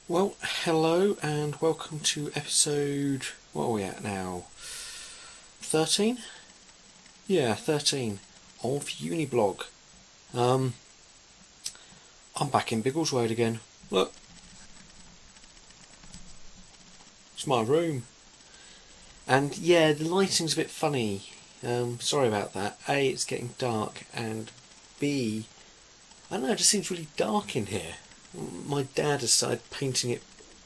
Well, hello and welcome to episode, what are we at now? 13? Yeah, 13 of Uniblog. I'm back in Biggleswade again. Look, it's my room. And yeah, the lighting's a bit funny. Sorry about that. A, it's getting dark, and B, I don't know, it just seems really dark in here. My dad has started painting it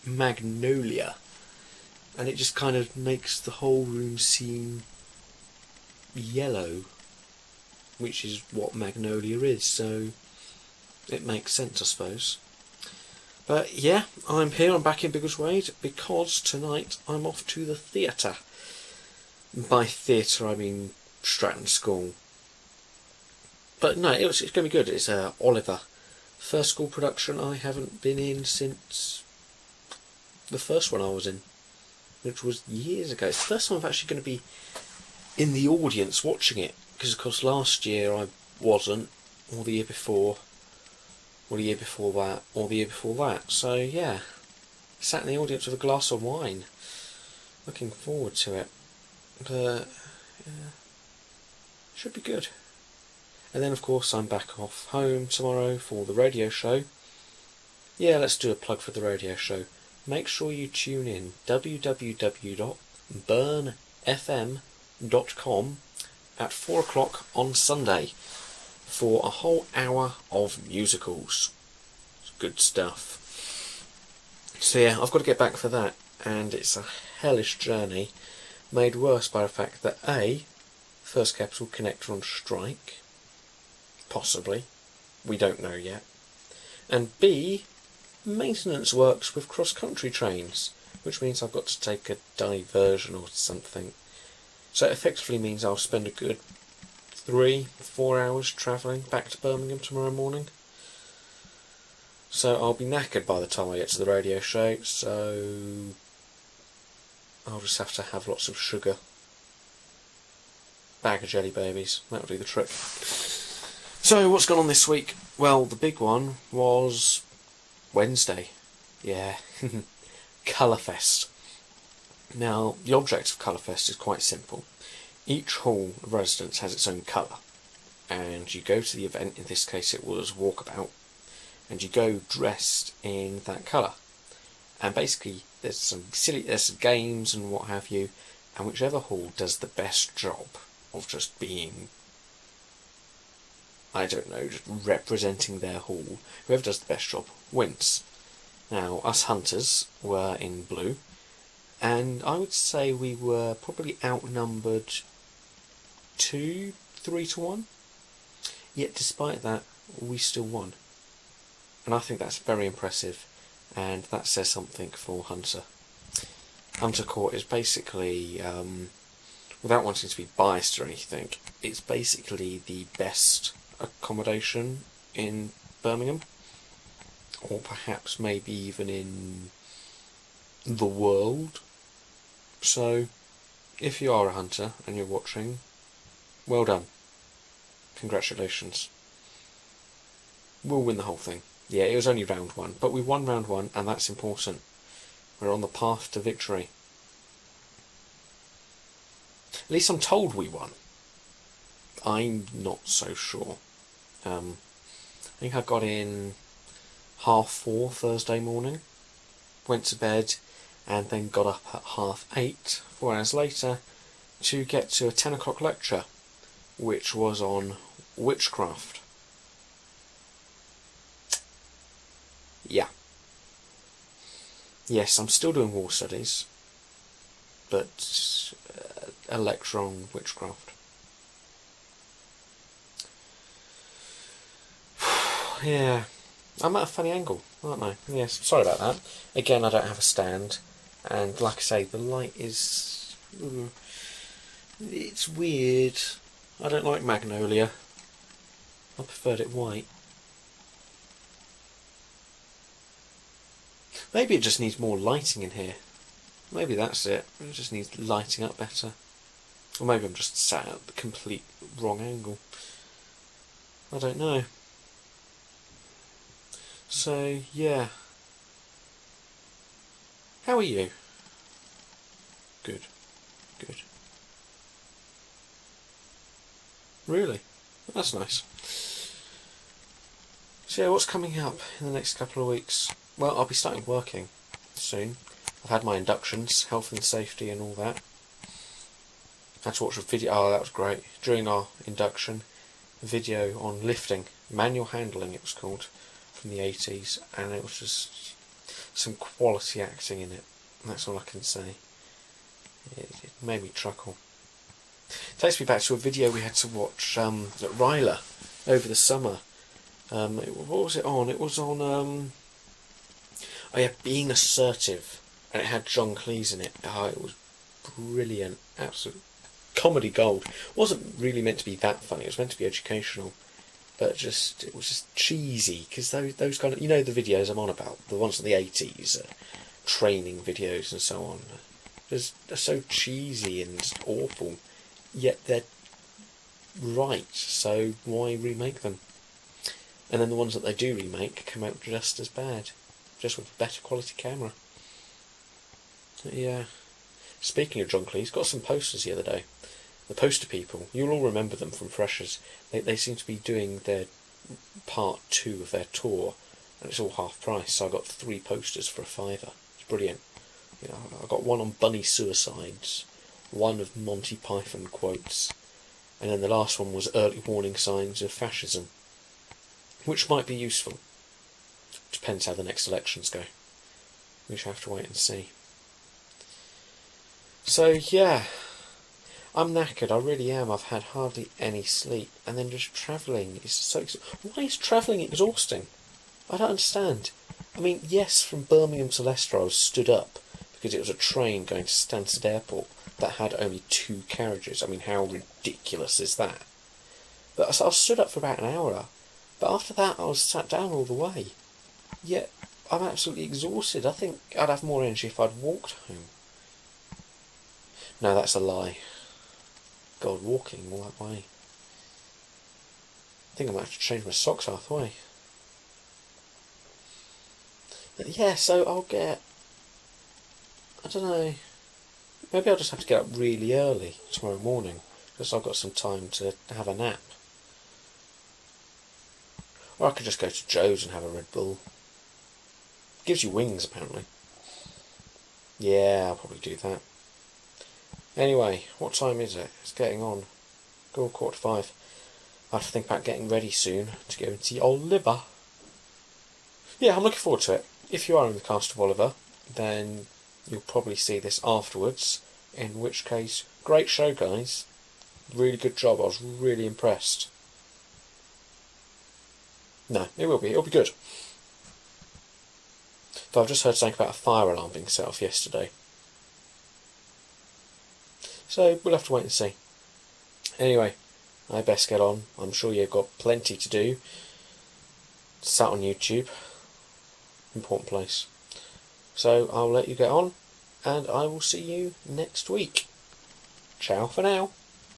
magnolia, and it just kind of makes the whole room seem yellow, which is what magnolia is, so it makes sense, I suppose. But yeah, I'm here, I'm back in Biggleswade, because tonight I'm off to the theatre. By theatre I mean Stratton School. But no, it's going to be good. It's Oliver. First school production I haven't been in since the first one I was in, which was years ago. It's the first time I'm actually going to be in the audience watching it, because of course last year I wasn't, or the year before, or the year before that, or the year before that. So yeah, sat in the audience with a glass of wine, looking forward to it. But yeah, should be good. And then of course I'm back off home tomorrow for the radio show. Yeah, let's do a plug for the radio show. Make sure you tune in, www.burnfm.com at 4 o'clock on Sunday for a whole hour of musicals. It's good stuff. So yeah, I've got to get back for that, and it's a hellish journey, made worse by the fact that A, First Capital Connector on strike, possibly, we don't know yet, and B, maintenance works with cross-country trains, which means I've got to take a diversion or something. So it effectively means I'll spend a good 3-4 hours travelling back to Birmingham tomorrow morning. So I'll be knackered by the time I get to the radio show, so I'll just have to have lots of sugar. Bag of jelly babies, that'll do the trick. So, what's gone on this week? Well, the big one was Wednesday. Yeah, colourfest. Now, the object of colourfest is quite simple. Each hall of residence has its own colour, and you go to the event, in this case it was Walkabout, and you go dressed in that colour. And basically, there's some games and what have you, and whichever hall does the best job of just being, I don't know, just representing their hall, whoever does the best job wins. Now, us hunters were in blue, and I would say we were probably outnumbered 3 to 1, yet despite that, we still won. And I think that's very impressive, and that says something for Hunter. Hunter Court is basically, without wanting to be biased or anything, it's basically the best accommodation in Birmingham, or perhaps maybe even in the world. So if you are a hunter and you're watching, well done, congratulations. We'll win the whole thing. Yeah, it was only round 1, but we won round 1, and that's important. We're on the path to victory. At least I'm told we won. I'm not so sure. I think I got in 4:30 Thursday morning, went to bed, and then got up at 8:30, 4 hours later, to get to a 10 o'clock lecture, which was on witchcraft. Yeah. Yes, I'm still doing war studies, but a lecture on witchcraft. Yeah, I'm at a funny angle, aren't I? Yes, sorry about that. Again, I don't have a stand, and like I say, the light is... it's weird. I don't like magnolia. I preferred it white. Maybe it just needs more lighting in here. Maybe that's it. It just needs lighting up better. Or maybe I'm just sat at the complete wrong angle. I don't know. So, yeah. How are you? Good. Good. Really? That's nice. So yeah, what's coming up in the next couple of weeks? Well, I'll be starting working soon. I've had my inductions, health and safety and all that. I had to watch a video, oh that was great, during our induction, a video on lifting, manual handling it was called, from the 80s, and it was just some quality acting in it, that's all I can say. It made me chuckle. It takes me back to a video we had to watch at Ryla over the summer. What was it on? It was on, oh yeah, Being Assertive, and it had John Cleese in it. Oh, it was brilliant, absolute comedy gold. It wasn't really meant to be that funny, it was meant to be educational, but it was just cheesy, because those kind of, you know the videos I'm on about, the ones from the 80s, training videos and so on, they're so cheesy and just awful, yet they're right, so why remake them? And then the ones that they do remake come out just as bad, just with a better quality camera. Yeah. Speaking of John Cleese, got some posters the other day. The poster people, you'll all remember them from Freshers. They seem to be doing their part 2 of their tour, and it's all half price, so I got 3 posters for £5. It's brilliant. You know, I got one on bunny suicides, one of Monty Python quotes, and then the last one was early warning signs of fascism, which might be useful. Depends how the next elections go. We shall have to wait and see. So yeah, I'm knackered, I really am. I've had hardly any sleep, and then just travelling is so... Why is travelling exhausting? I don't understand. I mean, yes, from Birmingham to Leicester I was stood up, because it was a train going to Stansted Airport that had only 2 carriages. I mean, how ridiculous is that? But I was stood up for about an hour, but after that I was sat down all the way. Yet, I'm absolutely exhausted. I think I'd have more energy if I'd walked home. No, that's a lie. God, walking all that way. I think I might have to change my socks halfway. But yeah, so I'll get... I don't know... Maybe I'll just have to get up really early tomorrow morning, because I've got some time to have a nap. Or I could just go to Joe's and have a Red Bull. Gives you wings, apparently. Yeah, I'll probably do that. Anyway, what time is it? It's getting on. Go 5:15. I have to think about getting ready soon to go and see Oliver. Yeah, I'm looking forward to it. If you are in the cast of Oliver, then you'll probably see this afterwards, in which case, great show, guys. Really good job, I was really impressed. No, it will be, it'll be good. But I've just heard something about a fire alarm being set off yesterday. So, we'll have to wait and see. Anyway, I best get on. I'm sure you've got plenty to do. Sat on YouTube. Important place. So, I'll let you get on, and I will see you next week. Ciao for now.